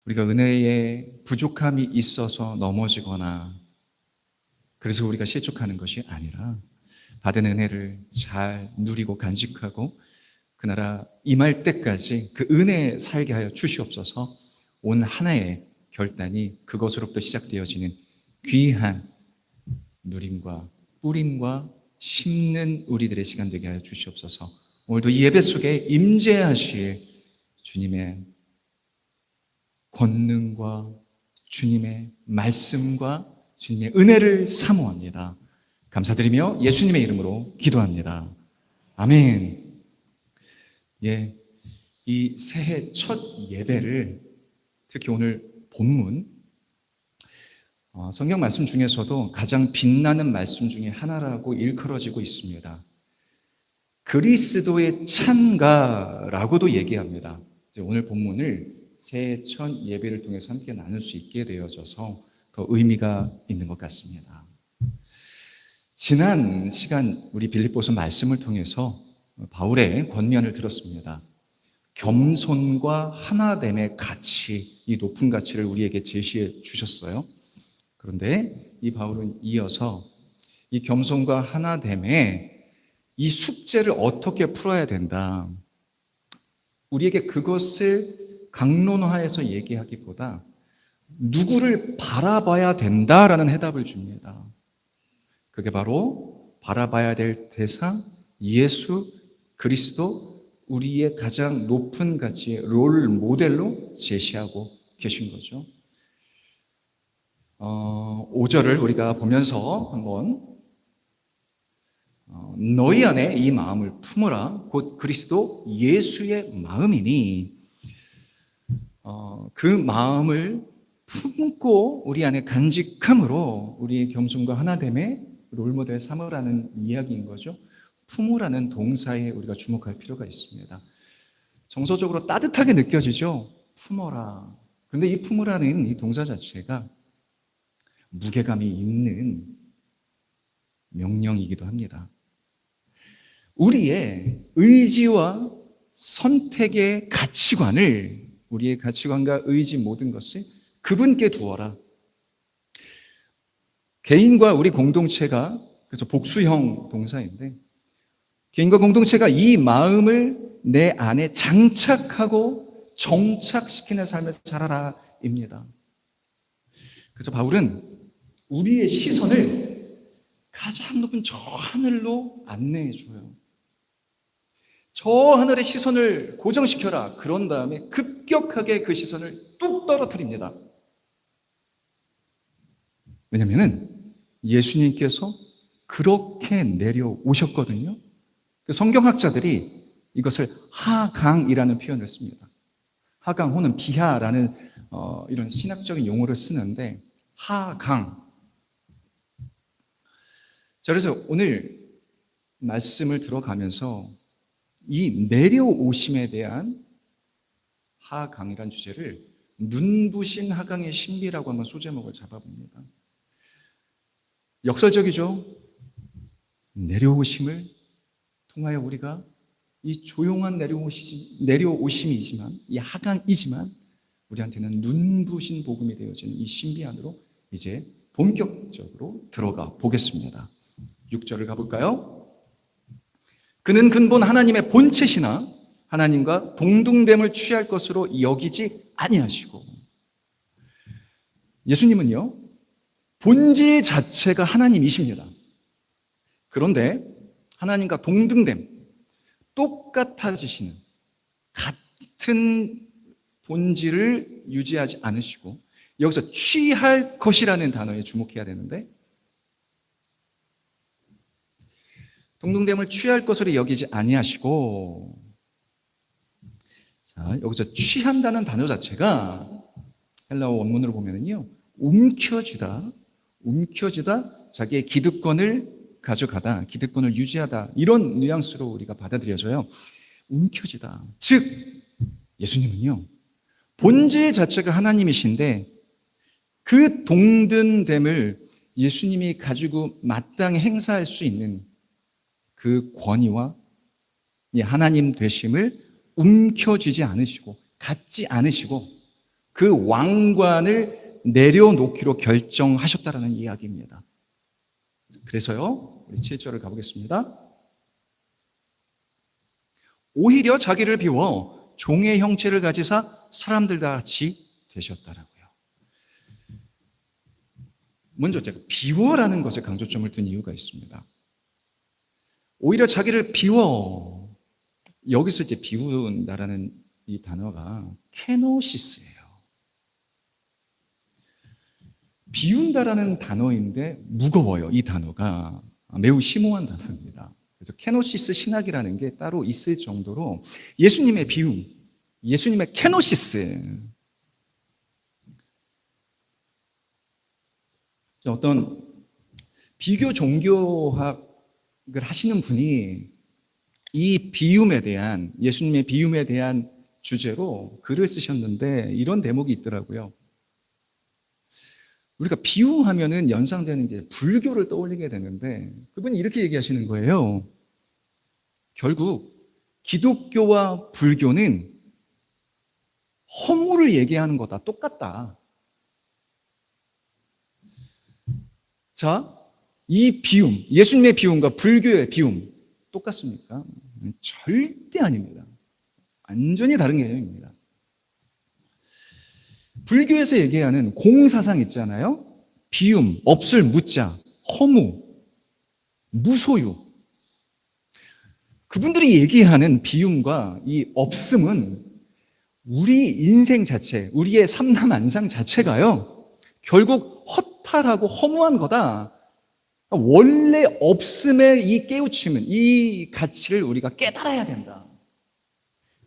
우리가 은혜에 부족함이 있어서 넘어지거나 그래서 우리가 실족하는 것이 아니라 받은 은혜를 잘 누리고 간직하고 그 나라 임할 때까지 그 은혜에 살게 하여 주시옵소서. 온 하나의 결단이 그것으로부터 시작되어지는 귀한 누림과 뿌림과 심는 우리들의 시간 되게 하여 주시옵소서. 오늘도 이 예배 속에 임재하실 주님의 권능과 주님의 말씀과 주님의 은혜를 사모합니다. 감사드리며 예수님의 이름으로 기도합니다. 아멘. 예, 이 새해 첫 예배를 특히 오늘 본문 성경 말씀 중에서도 가장 빛나는 말씀 중에 하나라고 일컬어지고 있습니다. 그리스도의 찬가라고도 얘기합니다. 오늘 본문을 새해 첫 예배를 통해서 함께 나눌 수 있게 되어져서 더 의미가 있는 것 같습니다. 지난 시간 우리 빌립보서 말씀을 통해서 바울의 권면을 들었습니다. 겸손과 하나됨의 가치, 이 높은 가치를 우리에게 제시해 주셨어요. 그런데 이 바울은 이어서 이 겸손과 하나됨의 이 숙제를 어떻게 풀어야 된다. 우리에게 그것을 강론화해서 얘기하기보다 누구를 바라봐야 된다라는 해답을 줍니다. 그게 바로 바라봐야 될 대상, 예수 그리스도, 우리의 가장 높은 가치의 롤 모델로 제시하고 계신 거죠. 5절을 우리가 보면서 한번 너희 안에 이 마음을 품어라 곧 그리스도 예수의 마음이니 그 마음을 품고 우리 안에 간직함으로 우리의 겸손과 하나됨의 롤모델 삼으라는 이야기인 거죠. 품으라는 동사에 우리가 주목할 필요가 있습니다. 정서적으로 따뜻하게 느껴지죠. 품어라. 그런데 이 품으라는 이 동사 자체가 무게감이 있는 명령이기도 합니다. 우리의 의지와 선택의 가치관을, 우리의 가치관과 의지 모든 것을 그분께 두어라. 개인과 우리 공동체가, 그래서 복수형 동사인데, 개인과 공동체가 이 마음을 내 안에 장착하고 정착시키는 삶을 살아라 입니다. 그래서 바울은 우리의 시선을 가장 높은 저 하늘로 안내해 줘요. 저 하늘의 시선을 고정시켜라. 그런 다음에 급격하게 그 시선을 뚝 떨어뜨립니다. 왜냐하면 예수님께서 그렇게 내려오셨거든요. 성경학자들이 이것을 하강이라는 표현을 씁니다. 하강 혹은 비하라는 이런 신학적인 용어를 쓰는데 하강. 자, 그래서 오늘 말씀을 들어가면서 이 내려오심에 대한 하강이라는 주제를 눈부신 하강의 신비라고 한번 소제목을 잡아봅니다. 역설적이죠. 내려오심을 통하여 우리가 이 조용한 내려오심이지만, 이 하강이지만 우리한테는 눈부신 복음이 되어지는 이 신비 안으로 이제 본격적으로 들어가 보겠습니다. 6절을 가볼까요? 그는 근본 하나님의 본체시나 하나님과 동등됨을 취할 것으로 여기지 아니하시고. 예수님은요, 본질 자체가 하나님이십니다. 그런데 하나님과 동등됨, 똑같아지시는 같은 본질을 유지하지 않으시고, 여기서 취할 것이라는 단어에 주목해야 되는데, 동등됨을 취할 것으로 여기지 아니하시고, 자, 여기서 취한다는 단어 자체가 헬라어 원문으로 보면은요, 움켜쥐다, 자기의 기득권을 가져가다, 기득권을 유지하다, 이런 뉘앙스로 우리가 받아들여져요. 움켜쥐다. 즉, 예수님은요, 본질 자체가 하나님이신데 그 동등됨을 예수님이 가지고 마땅히 행사할 수 있는 그 권위와 이 하나님 되심을 움켜쥐지 않으시고, 갖지 않으시고, 그 왕관을 내려놓기로 결정하셨다라는 이야기입니다. 그래서요, 우리 7절을 가보겠습니다. 오히려 자기를 비워 종의 형체를 가지사 사람들과 같이 되셨다라고요. 먼저 제가 비워라는 것에 강조점을 둔 이유가 있습니다. 오히려 자기를 비워, 여기서 이제 비운다라는 이 단어가 케노시스예요. 비운다라는 단어인데 무거워요. 이 단어가 매우 심오한 단어입니다. 그래서 케노시스 신학이라는 게 따로 있을 정도로 예수님의 비움, 예수님의 케노시스, 어떤 비교 종교학을 하시는 분이 이 비움에 대한, 예수님의 비움에 대한 주제로 글을 쓰셨는데 이런 대목이 있더라고요. 우리가 비유하면은 연상되는 이제 불교를 떠올리게 되는데 그분이 이렇게 얘기하시는 거예요. 결국 기독교와 불교는 허물을 얘기하는 거다. 똑같다. 자, 이 비움, 예수님의 비움과 불교의 비움 똑같습니까? 절대 아닙니다. 완전히 다른 개념입니다. 불교에서 얘기하는 공사상 있잖아요. 비움, 없을 무자, 허무, 무소유. 그분들이 얘기하는 비움과 이 없음은 우리 인생 자체, 우리의 삼남안상 자체가요, 결국 허탈하고 허무한 거다. 원래 없음의 이 깨우침은, 이 가치를 우리가 깨달아야 된다.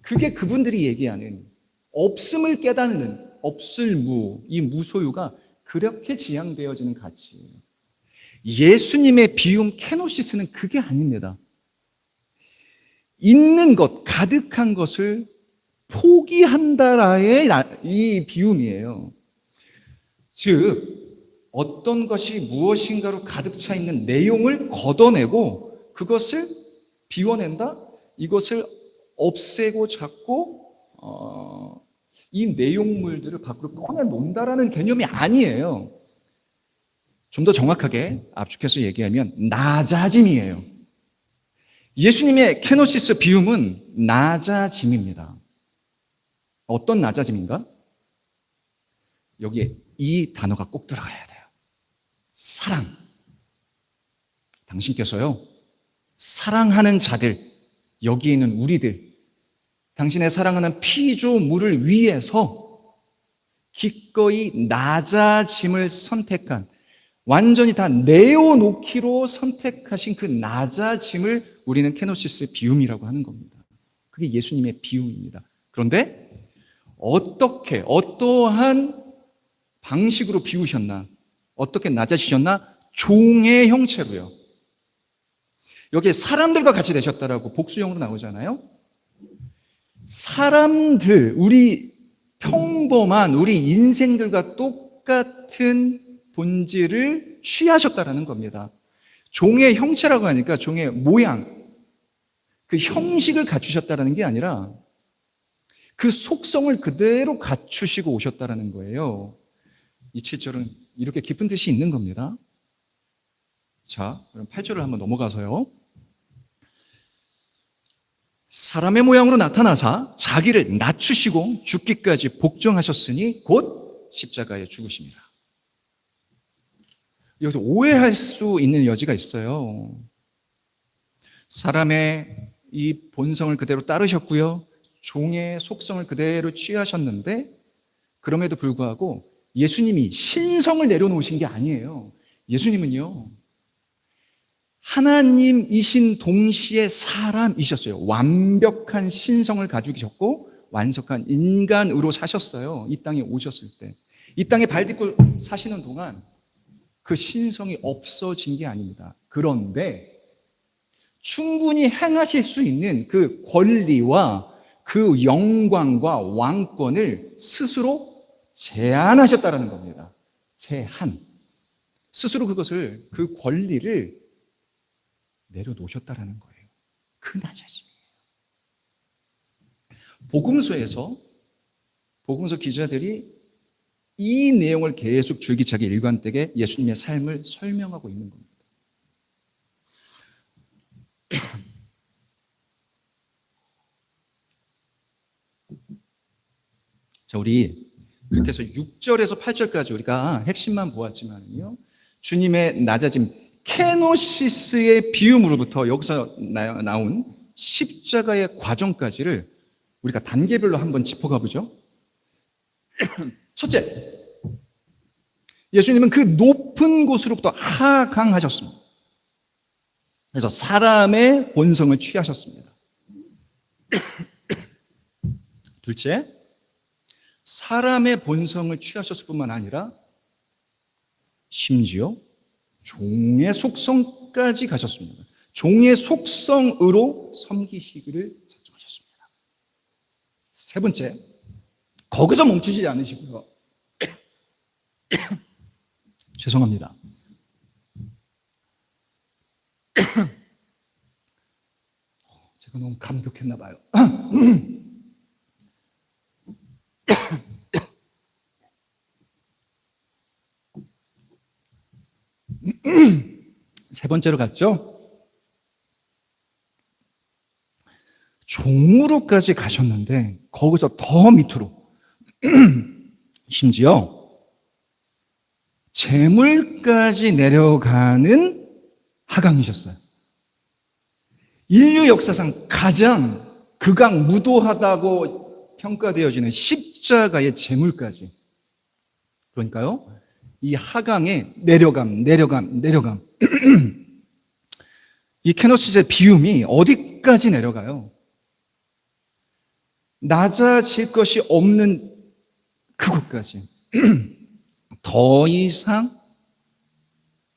그게 그분들이 얘기하는 없음을 깨닫는 없을 무, 이 무소유가 그렇게 지향되어지는 가치예요. 예수님의 비움 케노시스는 그게 아닙니다. 있는 것, 가득한 것을 포기한다라의 이 비움이에요. 즉, 어떤 것이 무엇인가로 가득 차 있는 내용을 걷어내고 그것을 비워낸다? 이것을 없애고 잡고 이 내용물들을 밖으로 꺼내놓는다라는 개념이 아니에요. 좀 더 정확하게 압축해서 얘기하면 낮아짐이에요. 예수님의 케노시스 비움은 낮아짐입니다. 어떤 낮아짐인가? 여기에 이 단어가 꼭 들어가야 돼요. 사랑. 당신께서요, 사랑하는 자들, 여기에 있는 우리들, 당신의 사랑하는 피조물을 위해서 기꺼이 낮아짐을 선택한, 완전히 다 내어놓기로 선택하신 그 낮아짐을 우리는 케노시스 비움이라고 하는 겁니다. 그게 예수님의 비움입니다. 그런데 어떻게, 어떠한 방식으로 비우셨나? 어떻게 낮아지셨나? 종의 형체로요. 여기에 사람들과 같이 되셨다라고 복수형으로 나오잖아요. 사람들, 우리 평범한 우리 인생들과 똑같은 본질을 취하셨다라는 겁니다. 종의 형체라고 하니까 종의 모양, 그 형식을 갖추셨다라는 게 아니라 그 속성을 그대로 갖추시고 오셨다라는 거예요. 이 7절은 이렇게 깊은 뜻이 있는 겁니다. 자, 그럼 8절을 한번 넘어가서요. 사람의 모양으로 나타나사 자기를 낮추시고 죽기까지 복종하셨으니 곧 십자가에 죽으심이라. 여기서 오해할 수 있는 여지가 있어요. 사람의 이 본성을 그대로 따르셨고요. 종의 속성을 그대로 취하셨는데 그럼에도 불구하고 예수님이 신성을 내려놓으신 게 아니에요. 예수님은요, 하나님이신 동시에 사람이셨어요. 완벽한 신성을 가지고 계셨고 완성한 인간으로 사셨어요. 이 땅에 오셨을 때. 이 땅에 발 딛고 사시는 동안 그 신성이 없어진 게 아닙니다. 그런데 충분히 행하실 수 있는 그 권리와 그 영광과 왕권을 스스로 제한하셨다는 겁니다. 제한. 스스로 그것을, 그 권리를 내려놓으셨다는 거예요. 그 낮아짐이에요. 복음서 기자들이 이 내용을 계속 줄기차게 일관되게 예수님의 삶을 설명하고 있는 겁니다. 자, 우리 그렇게 해서 6절에서 8절까지 우리가 핵심만 보았지만요, 주님의 낮아짐, 케노시스의 비움으로부터 여기서 나온 십자가의 과정까지를 우리가 단계별로 한번 짚어가 보죠. 첫째, 예수님은 그 높은 곳으로부터 하강하셨습니다. 그래서 사람의 본성을 취하셨습니다. 둘째, 사람의 본성을 취하셨을 뿐만 아니라 심지어 종의 속성까지 가셨습니다. 종의 속성으로 섬기시기를 작정하셨습니다. 세 번째, 거기서 멈추지 않으시고요. 죄송합니다. 제가 너무 감격했나 봐요. 세 번째로 갔죠. 종으로까지 가셨는데 거기서 더 밑으로 심지어 재물까지 내려가는 하강이셨어요. 인류 역사상 가장 극악무도하다고 평가되어지는 십자가의 재물까지. 그러니까요, 이 하강의 내려감. 이 케노시스의 비움이 어디까지 내려가요? 낮아질 것이 없는 그곳까지. 더 이상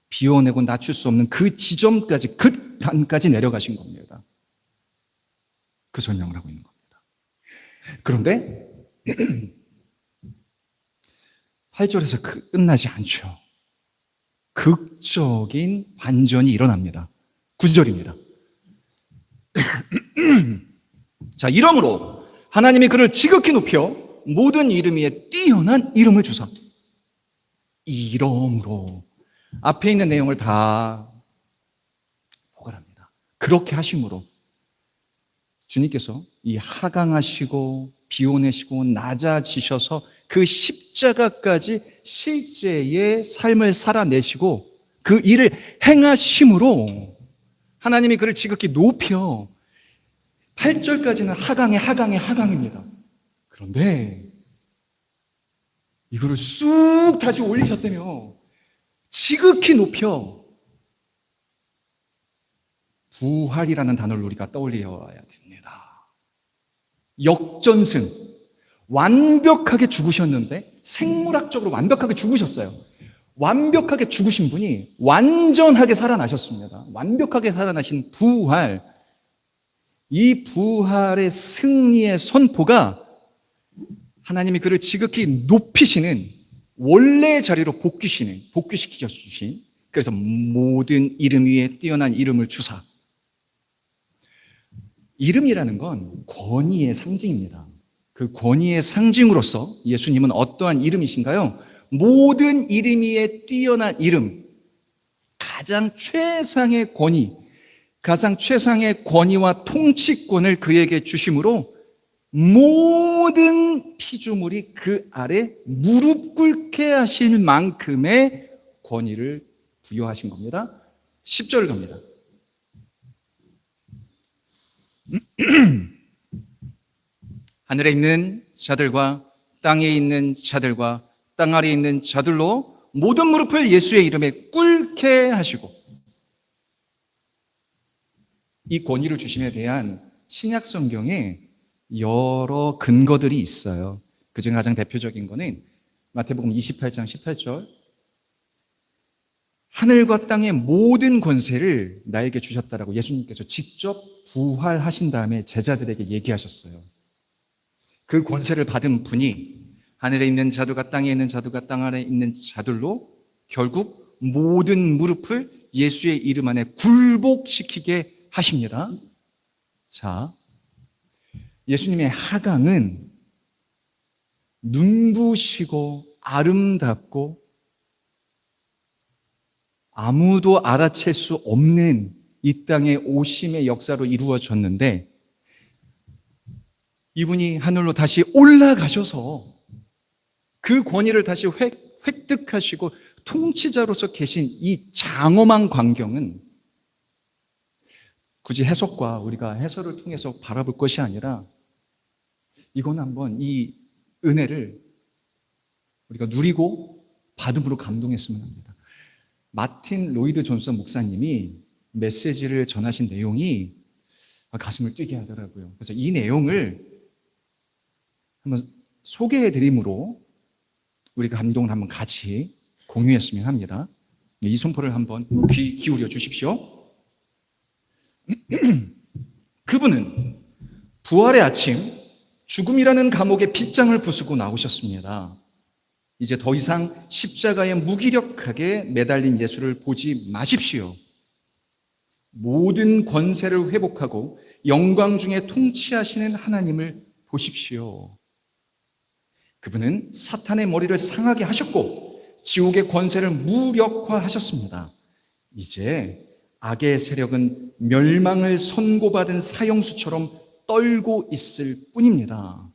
비워내고 낮출 수 없는 그 지점까지, 극단까지 내려가신 겁니다. 그 설명을 하고 있는 겁니다. 그런데 8절에서 끝나지 않죠. 극적인 반전이 일어납니다. 9절입니다. 자, 이러므로 하나님이 그를 지극히 높여 모든 이름 위에 뛰어난 이름을 주사. 이러므로 앞에 있는 내용을 다 포괄합니다. 그렇게 하심으로 주님께서 이 하강하시고 비워내시고 낮아지셔서 그 십자가까지 실제의 삶을 살아내시고 그 일을 행하심으로 하나님이 그를 지극히 높여 8절까지는 하강입니다. 그런데 이거를 쑥 다시 올리셨다며 지극히 높여 부활이라는 단어를 우리가 떠올려야 됩니다. 역전승, 완벽하게 죽으셨는데 생물학적으로 완벽하게 죽으셨어요. 완벽하게 죽으신 분이 완전하게 살아나셨습니다. 완벽하게 살아나신 부활, 이 부활의 승리의 선포가 하나님이 그를 지극히 높이시는 원래 자리로 복귀시켜 주신, 그래서 모든 이름 위에 뛰어난 이름을 주사. 이름이라는 건 권위의 상징입니다. 그 권위의 상징으로서 예수님은 어떠한 이름이신가요? 모든 이름 위에 뛰어난 이름, 가장 최상의 권위, 가장 최상의 권위와 통치권을 그에게 주심으로 모든 피조물이 그 아래 무릎 꿇게 하실 만큼의 권위를 부여하신 겁니다. 10절 갑니다. 하늘에 있는 자들과 땅에 있는 자들과 땅 아래에 있는 자들로 모든 무릎을 예수의 이름에 꿇게 하시고, 이 권위를 주심에 대한 신약 성경에 여러 근거들이 있어요. 그중에 가장 대표적인 거는 마태복음 28장 18절, 하늘과 땅의 모든 권세를 나에게 주셨다라고 예수님께서 직접 부활하신 다음에 제자들에게 얘기하셨어요. 그 권세를 받은 분이 하늘에 있는 자들과 땅에 있는 자들과 땅 아래에 있는 자들로 결국 모든 무릎을 예수의 이름 안에 굴복시키게 하십니다. 자, 예수님의 하강은 눈부시고 아름답고 아무도 알아챌 수 없는 이 땅의 오심의 역사로 이루어졌는데, 이분이 하늘로 다시 올라가셔서 그 권위를 다시 획득하시고 통치자로서 계신 이 장엄한 광경은 굳이 해석과 우리가 해설을 통해서 바라볼 것이 아니라, 이건 한번 이 은혜를 우리가 누리고 받음으로 감동했으면 합니다. 마틴 로이드 존슨 목사님이 메시지를 전하신 내용이 가슴을 뛰게 하더라고요. 그래서 이 내용을 한번 소개해 드림으로 우리가 감동을 한번 같이 공유했으면 합니다. 이 선포를 한번 귀 기울여 주십시오. 그분은 부활의 아침, 죽음이라는 감옥의 빗장을 부수고 나오셨습니다. 이제 더 이상 십자가에 무기력하게 매달린 예수를 보지 마십시오. 모든 권세를 회복하고 영광 중에 통치하시는 하나님을 보십시오. 그분은 사탄의 머리를 상하게 하셨고 지옥의 권세를 무력화하셨습니다. 이제 악의 세력은 멸망을 선고받은 사형수처럼 떨고 있을 뿐입니다.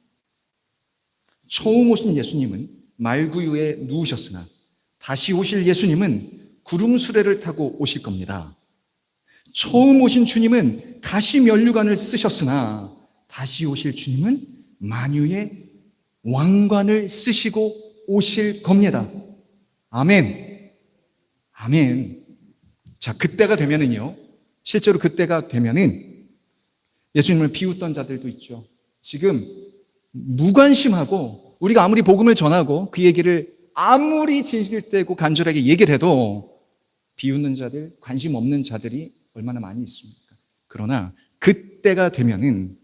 처음 오신 예수님은 말구유에 누우셨으나 다시 오실 예수님은 구름 수레를 타고 오실 겁니다. 처음 오신 주님은 가시 면류관을 쓰셨으나 다시 오실 주님은 만유의 왕관을 쓰시고 오실 겁니다. 아멘. 아멘. 자, 그때가 되면은요, 실제로 그때가 되면은 예수님을 비웃던 자들도 있죠. 지금 무관심하고 우리가 아무리 복음을 전하고 그 얘기를 아무리 진실일 때고 간절하게 얘기를 해도 비웃는 자들, 관심 없는 자들이 얼마나 많이 있습니까? 그러나 그때가 되면은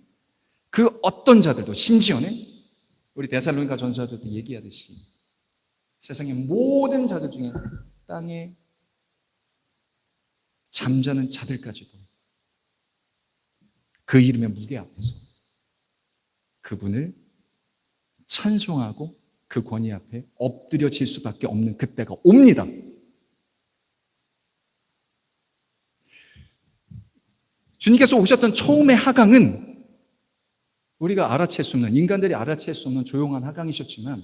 그 어떤 자들도, 심지어는 우리 데살로니가 전서에도 얘기하듯이 세상의 모든 자들 중에 땅에 잠자는 자들까지도 그 이름의 무대 앞에서 그분을 찬송하고 그 권위 앞에 엎드려질 수밖에 없는 그때가 옵니다. 주님께서 오셨던 처음의 하강은 우리가 알아챌 수 없는, 인간들이 알아챌 수 없는 조용한 하강이셨지만,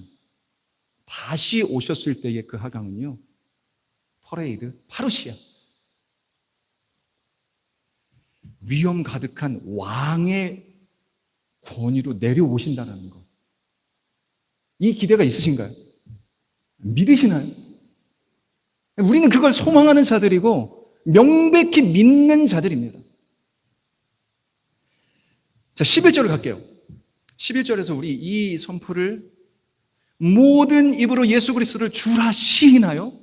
다시 오셨을 때의 그 하강은요, 퍼레이드, 파루시아, 위험 가득한 왕의 권위로 내려오신다는 것, 이 기대가 있으신가요? 믿으시나요? 우리는 그걸 소망하는 자들이고 명백히 믿는 자들입니다. 자, 11절을 갈게요. 11절에서 우리 이 선포를 모든 입으로 예수 그리스도를 주라 시인하여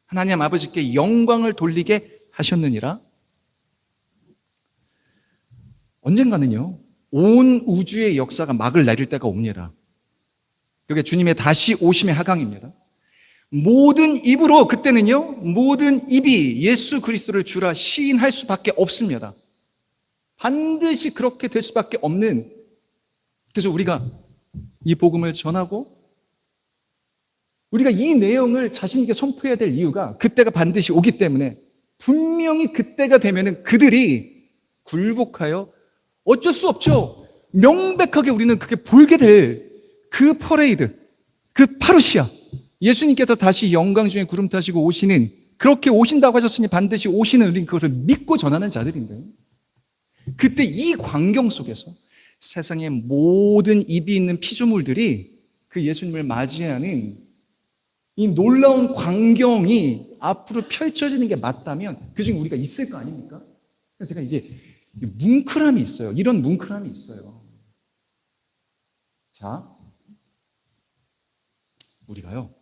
하나님 아버지께 영광을 돌리게 하셨느니라. 언젠가는요, 온 우주의 역사가 막을 내릴 때가 옵니다. 이게 주님의 다시 오심의 하강입니다. 모든 입으로, 그때는요, 모든 입이 예수 그리스도를 주라 시인할 수밖에 없습니다. 반드시 그렇게 될 수밖에 없는, 그래서 우리가 이 복음을 전하고 우리가 이 내용을 자신에게 선포해야 될 이유가 그때가 반드시 오기 때문에, 분명히 그때가 되면은 그들이 굴복하여 어쩔 수 없죠. 명백하게 우리는 그게 보이게 될 그 퍼레이드, 그 파루시아, 예수님께서 다시 영광 중에 구름 타시고 오시는, 그렇게 오신다고 하셨으니 반드시 오시는, 우리는 그것을 믿고 전하는 자들인데, 그때 이 광경 속에서 세상의 모든 입이 있는 피조물들이 그 예수님을 맞이하는 이 놀라운 광경이 앞으로 펼쳐지는 게 맞다면 그중에 우리가 있을 거 아닙니까? 그래서 제가 이게 뭉클함이 있어요. 이런 뭉클함이 있어요. 자, 우리가요,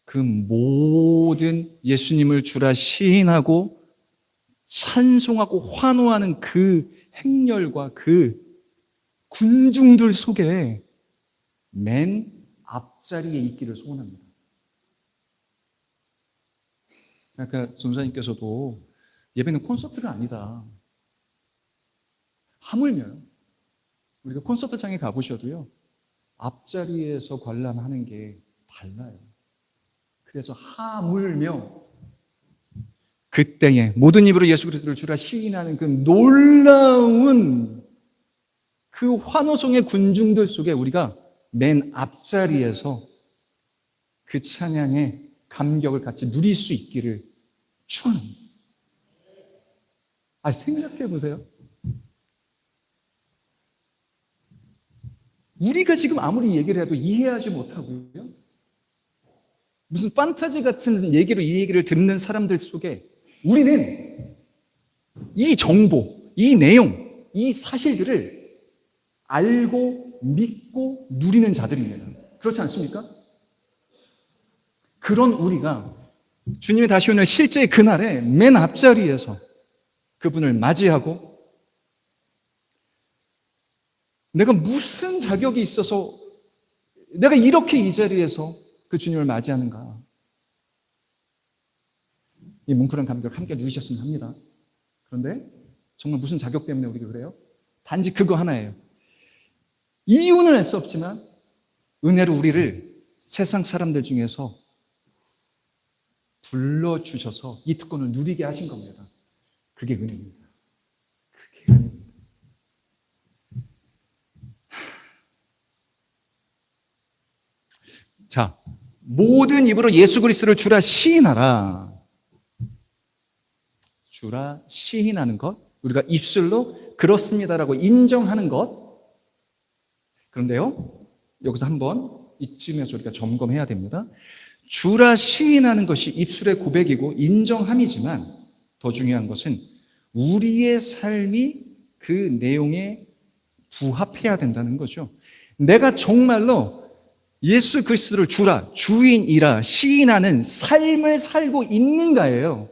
그 모든 예수님을 주라 시인하고 찬송하고 환호하는 그 행렬과 그 군중들 속에 맨 앞자리에 있기를 소원합니다. 그러니까 전사님께서도 예배는 콘서트가 아니다. 하물며 우리가 콘서트장에 가보셔도요, 앞자리에서 관람하는 게 다 달라요. 그래서 하물며 그때에 모든 입으로 예수 그리스도를 주라 시인하는 그 놀라운 그 환호성의 군중들 속에 우리가 맨 앞자리에서 그 찬양의 감격을 같이 누릴 수 있기를 축원합니다. 생각해 보세요. 우리가 지금 아무리 얘기를 해도 이해하지 못하고요. 무슨 판타지 같은 얘기로 이 얘기를 듣는 사람들 속에 우리는 이 정보, 이 내용, 이 사실들을 알고 믿고 누리는 자들입니다. 그렇지 않습니까? 그런 우리가 주님이 다시 오는 실제 그날에 맨 앞자리에서 그분을 맞이하고 내가 무슨 자격이 있어서 내가 이렇게 이 자리에서 그 주님을 맞이하는가. 이 뭉클한 감격을 함께 누리셨으면 합니다. 그런데 정말 무슨 자격 때문에 우리가 그래요? 단지 그거 하나예요. 이유는 알 수 없지만 은혜로 우리를 세상 사람들 중에서 불러주셔서 이 특권을 누리게 하신 겁니다. 그게 은혜입니다. 그게 은혜입니다. 자, 모든 입으로 예수 그리스도를 주라 시인하라. 주라 시인하는 것, 우리가 입술로 그렇습니다라고 인정하는 것. 그런데요, 여기서 한번 이쯤에서 우리가 점검해야 됩니다. 주라 시인하는 것이 입술의 고백이고 인정함이지만 더 중요한 것은 우리의 삶이 그 내용에 부합해야 된다는 거죠. 내가 정말로 예수 그리스도를 주라, 주인이라 시인하는 삶을 살고 있는가예요.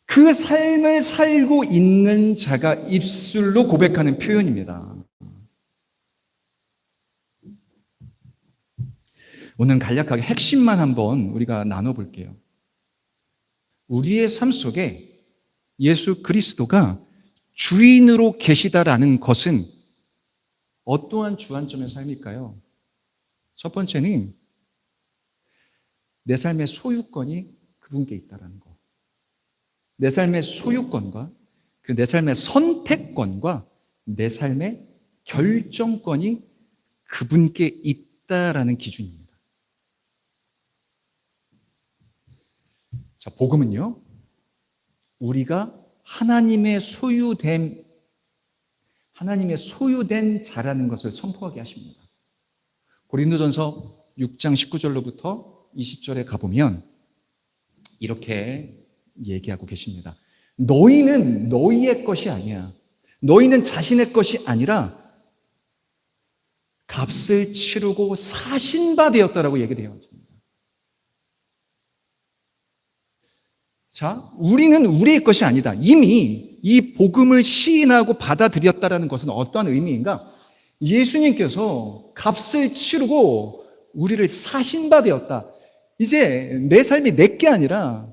그 삶을 살고 있는 자가 입술로 고백하는 표현입니다. 오늘 간략하게 핵심만 한번 우리가 나눠볼게요. 우리의 삶 속에 예수 그리스도가 주인으로 계시다라는 것은 어떠한 주안점의 삶일까요? 첫 번째는 내 삶의 소유권이 그분께 있다는 거. 내 삶의 소유권과 내 삶의 선택권과 내 삶의 결정권이 그분께 있다라는 기준입니다. 자, 복음은요, 우리가 하나님의 소유된 자라는 것을 선포하게 하십니다. 고린도전서 6장 19절로부터 20절에 가보면 이렇게 얘기하고 계십니다. 너희는 너희의 것이 아니야. 너희는 자신의 것이 아니라 값을 치르고 사신 바 되었다라고 얘기를 해요. 자, 우리는 우리의 것이 아니다. 이미 이 복음을 시인하고 받아들였다라는 것은 어떠한 의미인가? 예수님께서 값을 치르고 우리를 사신 바 되었다. 이제 내 삶이 내게 아니라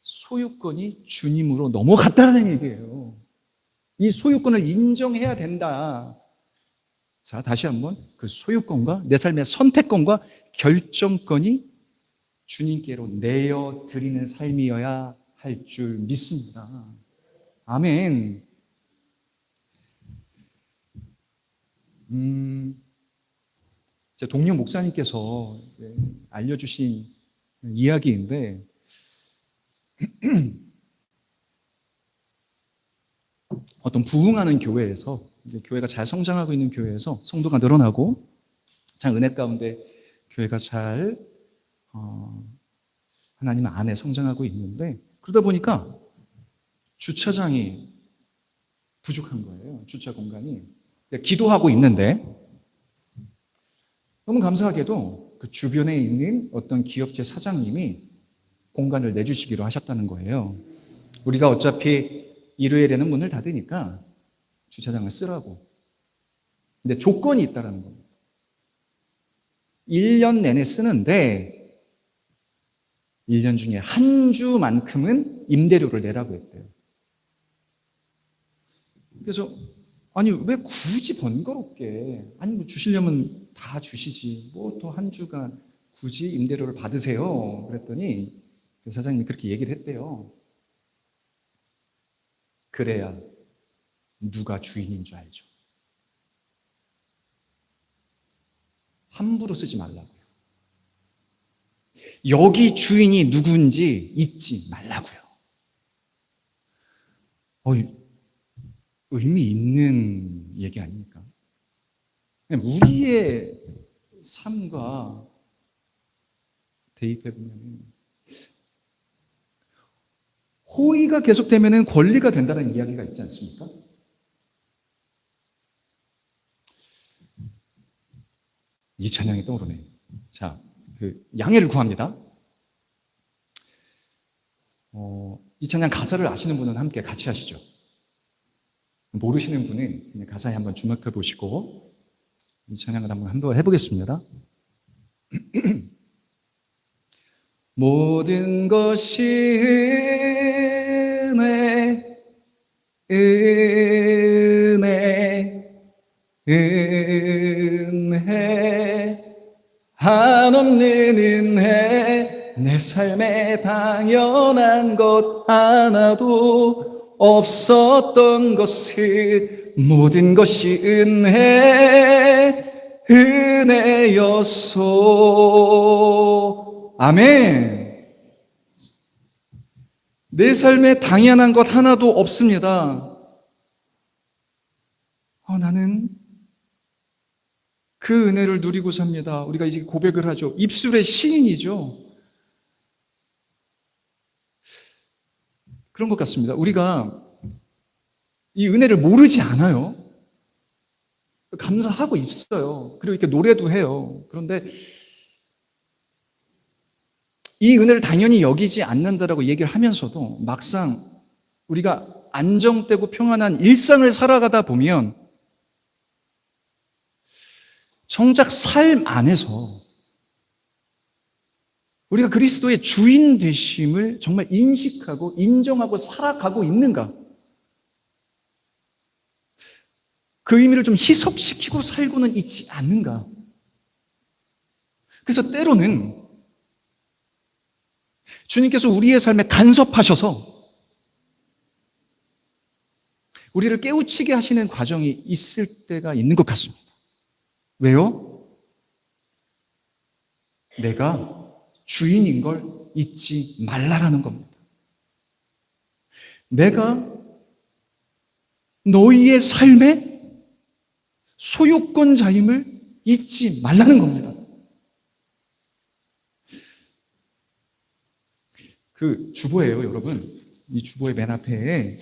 소유권이 주님으로 넘어갔다는 얘기예요. 이 소유권을 인정해야 된다. 자, 다시 한번 그 소유권과 내 삶의 선택권과 결정권이 주님께로 내어드리는 삶이어야 할 줄 믿습니다. 아멘. 제 동료 목사님께서 알려주신 이야기인데 어떤 부흥하는 교회에서 교회가 잘 성장하고 있는 교회에서 성도가 늘어나고 참 은혜 가운데 교회가 잘 하나님 안에 성장하고 있는데 그러다 보니까 주차장이 부족한 거예요. 주차 공간이. 기도하고 있는데 너무 감사하게도 그 주변에 있는 어떤 기업체 사장님이 공간을 내주시기로 하셨다는 거예요. 우리가 어차피 일요일에는 문을 닫으니까 주차장을 쓰라고. 근데 조건이 있다는 겁니다. 1년 내내 쓰는데 1년 중에 한 주만큼은 임대료를 내라고 했대요. 그래서 아니 왜 굳이 번거롭게 아니 뭐 주시려면 다 주시지 뭐 또 한 주간 굳이 임대료를 받으세요. 그랬더니 그 사장님이 그렇게 얘기를 했대요. 그래야 누가 주인인 줄 알죠. 함부로 쓰지 말라고요. 여기 주인이 누군지 잊지 말라고요. 의미 있는 얘기 아닙니까? 우리의 삶과 대입해 보면 호의가 계속되면 권리가 된다는 이야기가 있지 않습니까? 이 찬양이 떠오르네. 자, 양해를 구합니다. 이 찬양 가사를 아시는 분은 함께 같이 하시죠. 모르시는 분은 그냥 가사에 한번 주목해 보시고 이 찬양을 한번 해보겠습니다. 모든 것이 은혜, 한없는 은혜, 내 삶에 당연한 것 하나도 없었던 것은 모든 것이 은혜였소. 아멘. 내 삶에 당연한 것 하나도 없습니다. 나는 그 은혜를 누리고 삽니다. 우리가 이제 고백을 하죠. 입술의 시인이죠. 그런 것 같습니다. 우리가 이 은혜를 모르지 않아요. 감사하고 있어요. 그리고 이렇게 노래도 해요. 그런데 이 은혜를 당연히 여기지 않는다라고 얘기를 하면서도 막상 우리가 안정되고 평안한 일상을 살아가다 보면 정작 삶 안에서 우리가 그리스도의 주인 되심을 정말 인식하고 인정하고 살아가고 있는가? 그 의미를 좀 희석시키고 살고는 있지 않는가? 그래서 때로는 주님께서 우리의 삶에 간섭하셔서 우리를 깨우치게 하시는 과정이 있을 때가 있는 것 같습니다. 왜요? 내가 주인인 걸 잊지 말라라는 겁니다. 내가 너희의 삶의 소유권자임을 잊지 말라는 겁니다. 그 주보예요, 여러분. 이 주보의 맨 앞에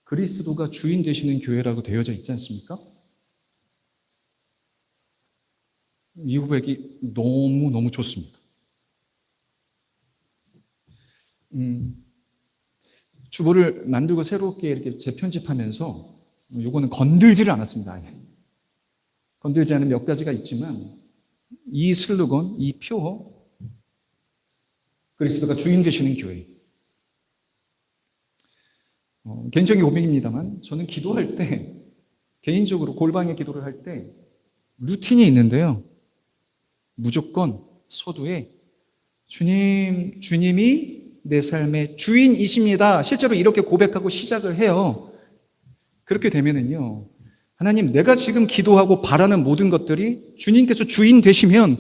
그리스도가 주인 되시는 교회라고 되어져 있지 않습니까? 이 고백이 너무너무 좋습니다. 주보를 만들고 새롭게 이렇게 재편집하면서 요거는 건들지를 않았습니다. 건들지 않은 몇 가지가 있지만 이 슬로건, 이 표, 그리스도가 주인 되시는 교회. 개인적인 고백입니다만 저는 기도할 때 개인적으로 골방에 기도를 할 때 루틴이 있는데요. 무조건 서두에 주님이 내 삶의 주인이십니다. 실제로 이렇게 고백하고 시작을 해요. 그렇게 되면은요, 하나님, 내가 지금 기도하고 바라는 모든 것들이 주님께서 주인 되시면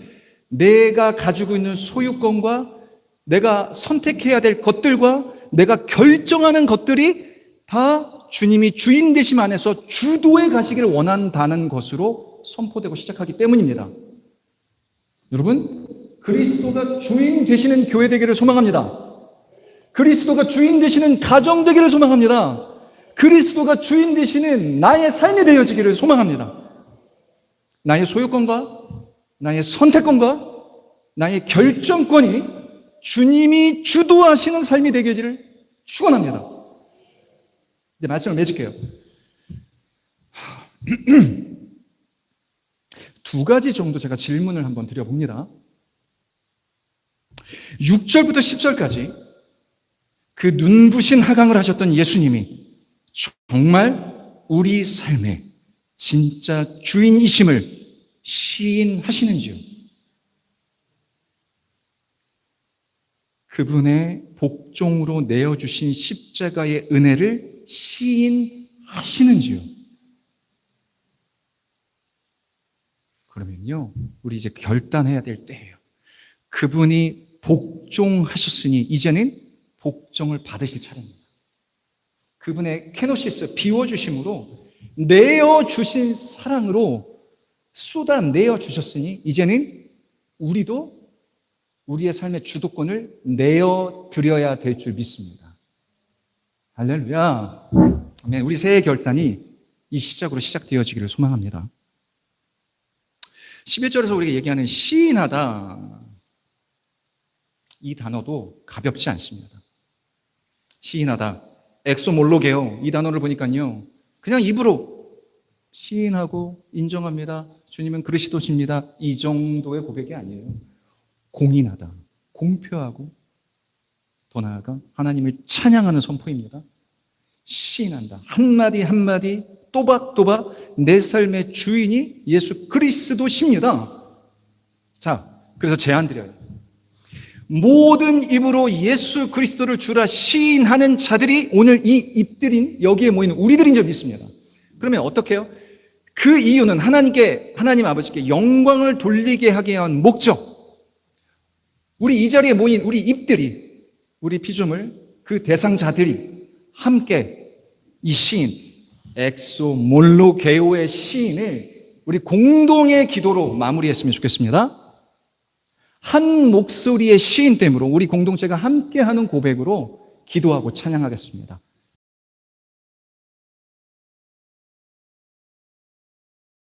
내가 가지고 있는 소유권과 내가 선택해야 될 것들과 내가 결정하는 것들이 다 주님이 주인 되심 안에서 주도에 가시기를 원한다는 것으로 선포되고 시작하기 때문입니다. 여러분, 그리스도가 주인 되시는 교회 되기를 소망합니다. 그리스도가 주인 되시는 가정 되기를 소망합니다. 그리스도가 주인 되시는 나의 삶이 되어지기를 소망합니다. 나의 소유권과 나의 선택권과 나의 결정권이 주님이 주도하시는 삶이 되기를 축원합니다. 이제 말씀을 맺을게요. 두 가지 정도 제가 질문을 한번 드려봅니다. 6절부터 10절까지 그 눈부신 하강을 하셨던 예수님이 정말 우리 삶의 진짜 주인이심을 시인하시는지요? 그분의 복종으로 내어주신 십자가의 은혜를 시인하시는지요? 그러면요, 우리 이제 결단해야 될 때예요. 그분이 복종하셨으니 이제는 복종을 받으실 차례입니다. 그분의 케노시스, 비워주심으로 내어주신 사랑으로 쏟아내어 주셨으니 이제는 우리도 우리의 삶의 주도권을 내어드려야 될 줄 믿습니다. 할렐루야. 아멘. 우리 새해 결단이 이 시작으로 시작되어지기를 소망합니다. 11절에서 우리가 얘기하는 시인하다, 이 단어도 가볍지 않습니다. 시인하다, 엑소몰로게요. 이 단어를 보니까요, 그냥 입으로 시인하고 인정합니다, 주님은 그리스도십니다, 이 정도의 고백이 아니에요. 공인하다, 공표하고 더 나아가 하나님을 찬양하는 선포입니다. 시인한다, 한마디 한마디 또박또박 내 삶의 주인이 예수 그리스도십니다. 자, 그래서 제안 드려요. 모든 입으로 예수 그리스도를 주라 시인하는 자들이 오늘 이 입들인 여기에 모이는 우리들인 줄 믿습니다. 그러면 어떻게 해요? 그 이유는 하나님 아버지께 영광을 돌리게 하게 한 목적, 우리 이 자리에 모인 우리 입들이, 우리 피조물, 그 대상자들이 함께 이 시인, 엑소몰로게오의 시인을 우리 공동의 기도로 마무리했으면 좋겠습니다. 한 목소리의 시인됨으로 우리 공동체가 함께하는 고백으로 기도하고 찬양하겠습니다.